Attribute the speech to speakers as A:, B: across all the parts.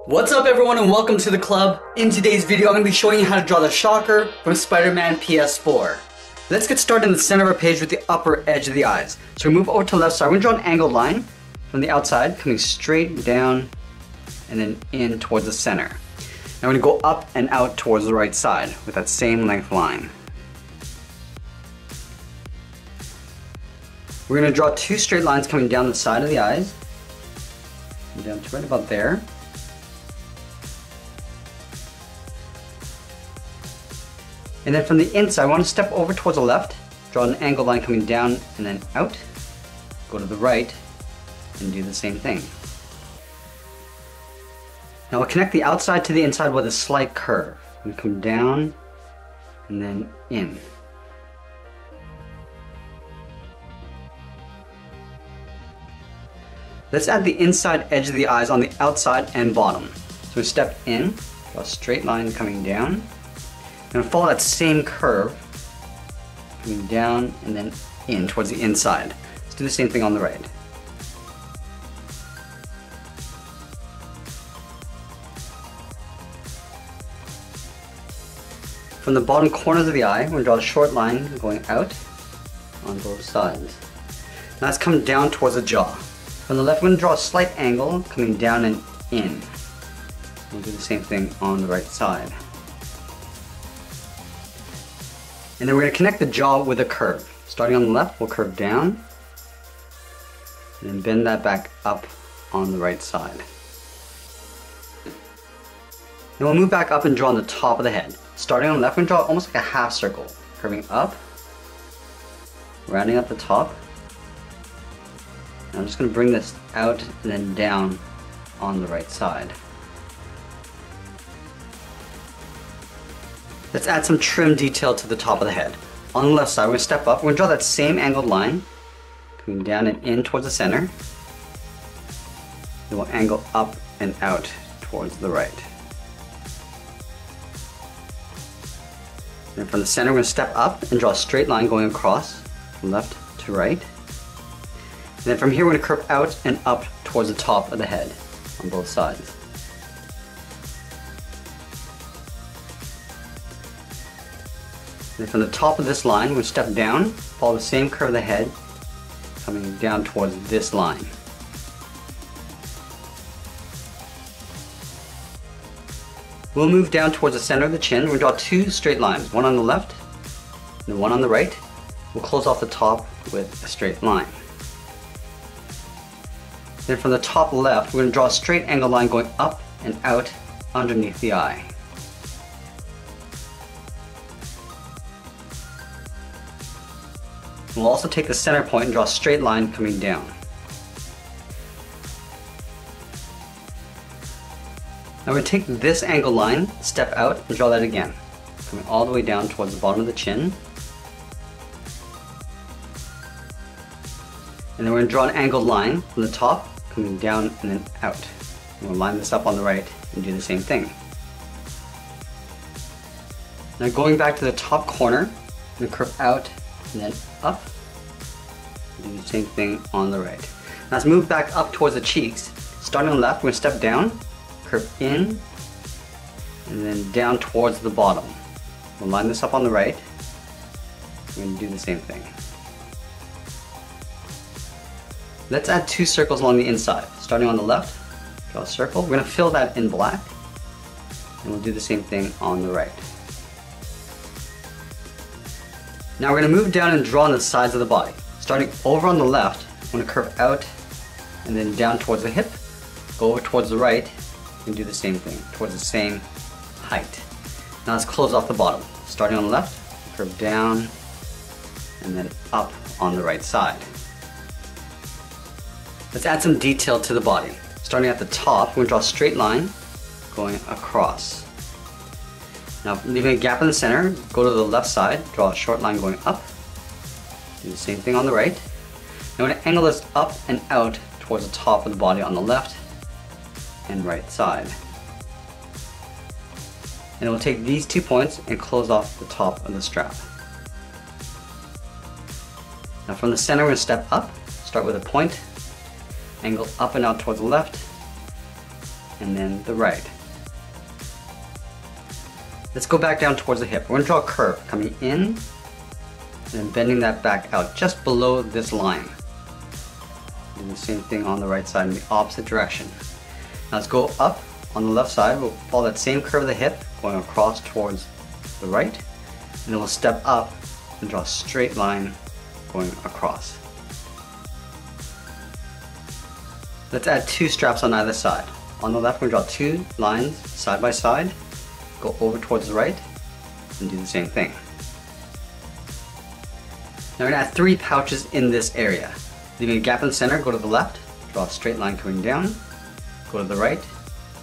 A: What's up everyone and welcome to the club. In today's video I'm going to be showing you how to draw the shocker from Spider-Man PS4. Let's get started in the center of our page with the upper edge of the eyes. So we move over to the left side. We're going to draw an angled line from the outside coming straight down and then in towards the center. Now we're going to go up and out towards the right side with that same length line. We're going to draw two straight lines coming down the side of the eyes. Down to right about there. And then from the inside, I want to step over towards the left, draw an angled line coming down and then out, go to the right, and do the same thing. Now we'll connect the outside to the inside with a slight curve. And come down and then in. Let's add the inside edge of the eyes on the outside and bottom. So we step in, draw a straight line coming down. I'm going to follow that same curve, coming down and then in towards the inside. Let's do the same thing on the right. From the bottom corners of the eye, we're going to draw a short line going out on both sides. Now let's come down towards the jaw. From the left, we're going to draw a slight angle coming down and in. We'll do the same thing on the right side. And then we're going to connect the jaw with a curve. Starting on the left, we'll curve down, and then bend that back up on the right side. Then we'll move back up and draw on the top of the head. Starting on the left, we're going to draw almost like a half circle, curving up, rounding up the top. And I'm just going to bring this out and then down on the right side. Let's add some trim detail to the top of the head. On the left side, we're going to step up. We're going to draw that same angled line, coming down and in towards the center. Then we'll angle up and out towards the right. And from the center, we're going to step up and draw a straight line going across from left to right. And then from here, we're going to curve out and up towards the top of the head on both sides. And from the top of this line, we'll step down, follow the same curve of the head, coming down towards this line. We'll move down towards the center of the chin. We'll draw two straight lines, one on the left and one on the right. We'll close off the top with a straight line. Then from the top left, we're going to draw a straight angled line going up and out underneath the eye. We'll also take the center point and draw a straight line coming down. Now we're going to take this angled line, step out, and draw that again, coming all the way down towards the bottom of the chin. And then we're going to draw an angled line from the top, coming down and then out. And we'll line this up on the right and do the same thing. Now going back to the top corner, I'm going to curve out and then up, and do the same thing on the right. Now let's move back up towards the cheeks. Starting on the left, we're going to step down, curve in, and then down towards the bottom. We'll line this up on the right, we're going to do the same thing. Let's add two circles along the inside. Starting on the left, draw a circle. We're going to fill that in black, and we'll do the same thing on the right. Now we're going to move down and draw on the sides of the body. Starting over on the left, I'm going to curve out and then down towards the hip, go over towards the right, and do the same thing, towards the same height. Now let's close off the bottom. Starting on the left, curve down and then up on the right side. Let's add some detail to the body. Starting at the top, we're going to draw a straight line going across. Now, leaving a gap in the center, go to the left side, draw a short line going up. Do the same thing on the right. Now, I'm going to angle this up and out towards the top of the body on the left and right side. And we'll take these 2 points and close off the top of the strap. Now, from the center, we're going to step up, start with a point, angle up and out towards the left, and then the right. Let's go back down towards the hip. We're going to draw a curve coming in and then bending that back out just below this line. Do the same thing on the right side in the opposite direction. Now let's go up on the left side. We'll follow that same curve of the hip going across towards the right, and then we'll step up and draw a straight line going across. Let's add 2 straps on either side. On the left, we're going to draw 2 lines side by side, go over towards the right, and do the same thing. Now we're going to add 3 pouches in this area. Leaving a gap in the center, go to the left, draw a straight line coming down, go to the right,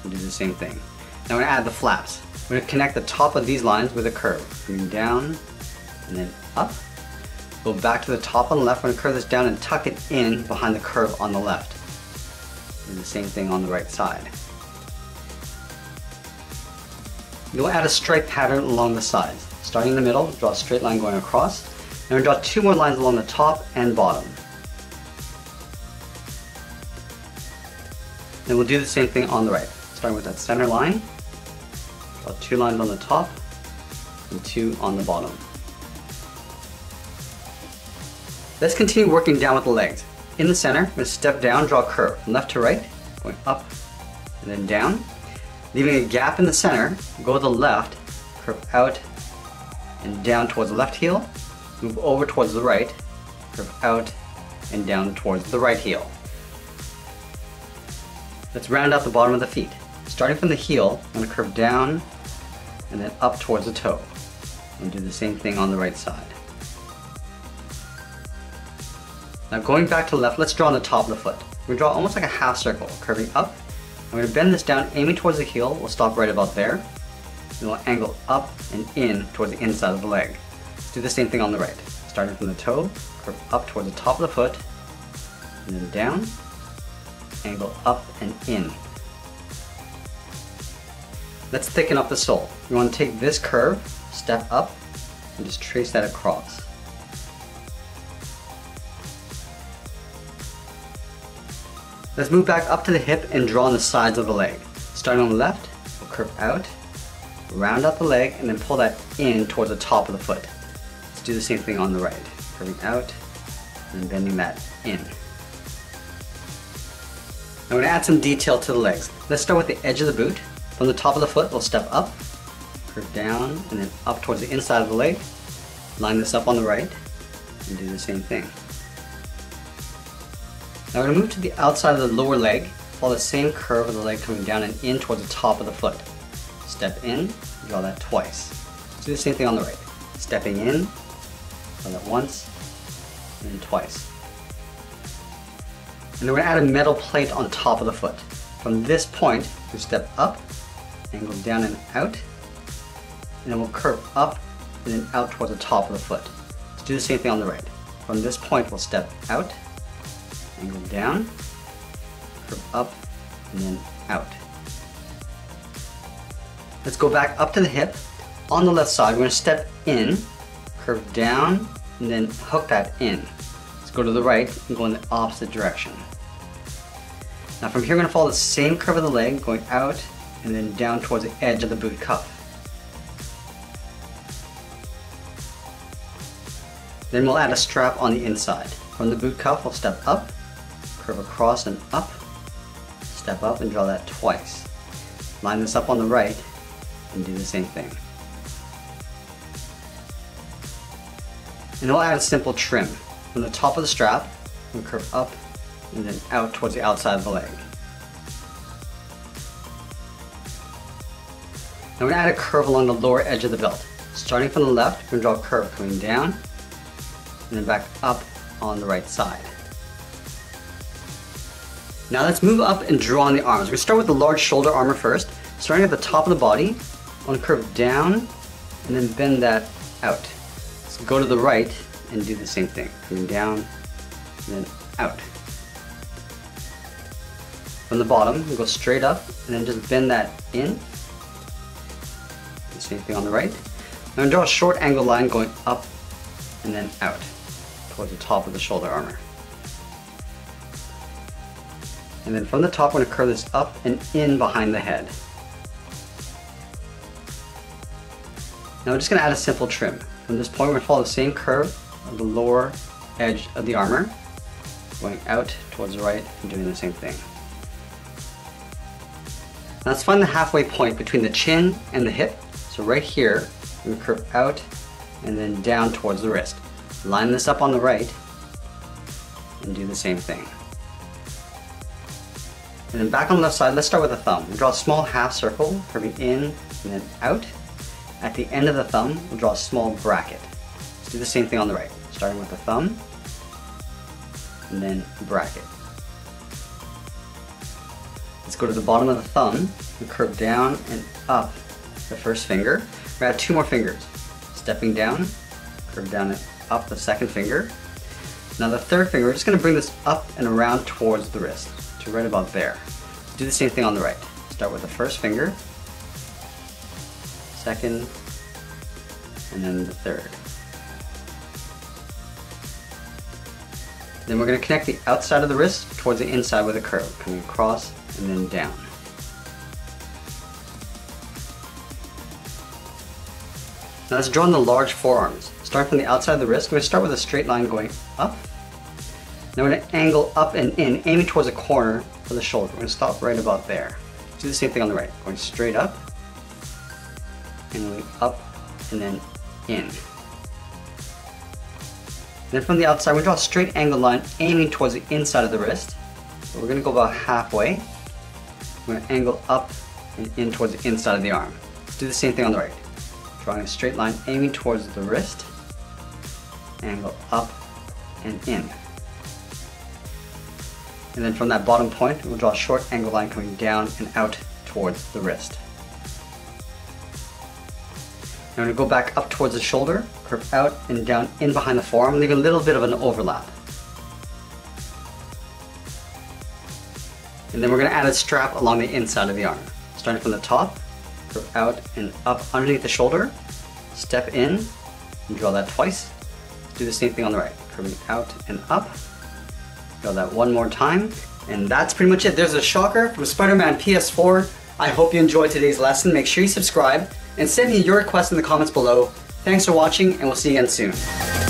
A: and do the same thing. Now we're going to add the flaps. We're going to connect the top of these lines with a curve, coming down and then up. Go back to the top on the left, we're going to curve this down and tuck it in behind the curve on the left. Do the same thing on the right side. You'll add a stripe pattern along the sides. Starting in the middle, draw a straight line going across, and we're going to draw 2 more lines along the top and bottom. Then we'll do the same thing on the right. Starting with that center line, draw 2 lines on the top and 2 on the bottom. Let's continue working down with the legs. In the center, we're going to step down, draw a curve from left to right, going up and then down. Leaving a gap in the center, go to the left, curve out and down towards the left heel, move over towards the right, curve out and down towards the right heel. Let's round out the bottom of the feet. Starting from the heel, I'm going to curve down and then up towards the toe. And do the same thing on the right side. Now going back to the left, let's draw on the top of the foot. We're going to draw almost like a half circle, curving up. I'm going to bend this down, aiming towards the heel. We'll stop right about there. Then we'll angle up and in towards the inside of the leg. Let's do the same thing on the right. Starting from the toe, curve up towards the top of the foot, and then down, angle up and in. Let's thicken up the sole. We want to take this curve, step up, and just trace that across. Let's move back up to the hip and draw on the sides of the leg. Starting on the left, we'll curve out, round out the leg, and then pull that in towards the top of the foot. Let's do the same thing on the right. Curving out, and then bending that in. Now we're going to add some detail to the legs. Let's start with the edge of the boot. From the top of the foot, we'll step up, curve down, and then up towards the inside of the leg. Line this up on the right, and do the same thing. Now we're going to move to the outside of the lower leg, follow the same curve of the leg coming down and in towards the top of the foot. Step in, draw that twice. Let's do the same thing on the right. Stepping in, draw that once, and then twice. And then we're going to add a metal plate on top of the foot. From this point, we step up, angle down and out, and then we'll curve up and then out towards the top of the foot. Let's do the same thing on the right. From this point, we'll step out, angle down, curve up, and then out. Let's go back up to the hip. On the left side, we're going to step in, curve down, and then hook that in. Let's go to the right and go in the opposite direction. Now from here, we're going to follow the same curve of the leg, going out and then down towards the edge of the boot cuff. Then we'll add a strap on the inside. From the boot cuff, we'll step up, curve across and up, step up and draw that twice. Line this up on the right and do the same thing. And we'll add a simple trim. From the top of the strap, we'll curve up and then out towards the outside of the leg. Now we're going to add a curve along the lower edge of the belt. Starting from the left, we're going to draw a curve coming down and then back up on the right side. Now let's move up and draw on the arms. We're going to start with the large shoulder armor first. Starting at the top of the body, I want to curve down and then bend that out. Let's go to the right and do the same thing. Coming down and then out. From the bottom, we'll go straight up and then just bend that in. The same thing on the right. I'm going to draw a short angle line going up and then out towards the top of the shoulder armor. And then from the top, we're going to curve this up and in behind the head. Now we're just going to add a simple trim. From this point, we're going to follow the same curve of the lower edge of the armor, going out towards the right and doing the same thing. Now let's find the halfway point between the chin and the hip. So right here, we're going to curve out and then down towards the wrist. Line this up on the right and do the same thing. And then back on the left side, let's start with the thumb. We'll draw a small half circle, curving in and then out. At the end of the thumb, we'll draw a small bracket. Let's do the same thing on the right, starting with the thumb and then bracket. Let's go to the bottom of the thumb and curve down and up the first finger. We're gonna add 2 more fingers. Stepping down, curve down and up the second finger. Now the third finger, we're just gonna bring this up and around towards the wrist, to right about there. Do the same thing on the right. Start with the first finger, second, and then the third. Then we're going to connect the outside of the wrist towards the inside with a curve, coming across and then down. Now let's draw in the large forearms. Starting from the outside of the wrist, we're going to start with a straight line going up. Now we're going to angle up and in, aiming towards the corner of the shoulder. We're going to stop right about there. Do the same thing on the right, going straight up, and going up and then in. Then from the outside, we draw a straight angle line aiming towards the inside of the wrist. So we're going to go about halfway. We're going to angle up and in towards the inside of the arm. Let's do the same thing on the right. Drawing a straight line aiming towards the wrist, angle up and in. And then from that bottom point, we'll draw a short angle line coming down and out towards the wrist. Now we're going to go back up towards the shoulder, curve out and down in behind the forearm, leave a little bit of an overlap. And then we're going to add a strap along the inside of the arm. Starting from the top, curve out and up underneath the shoulder, step in, and draw that twice. Do the same thing on the right, curving out and up. Draw that one more time. And that's pretty much it. There's a shocker from Spider-Man PS4. I hope you enjoyed today's lesson. Make sure you subscribe and send me your requests in the comments below. Thanks for watching, and we'll see you again soon.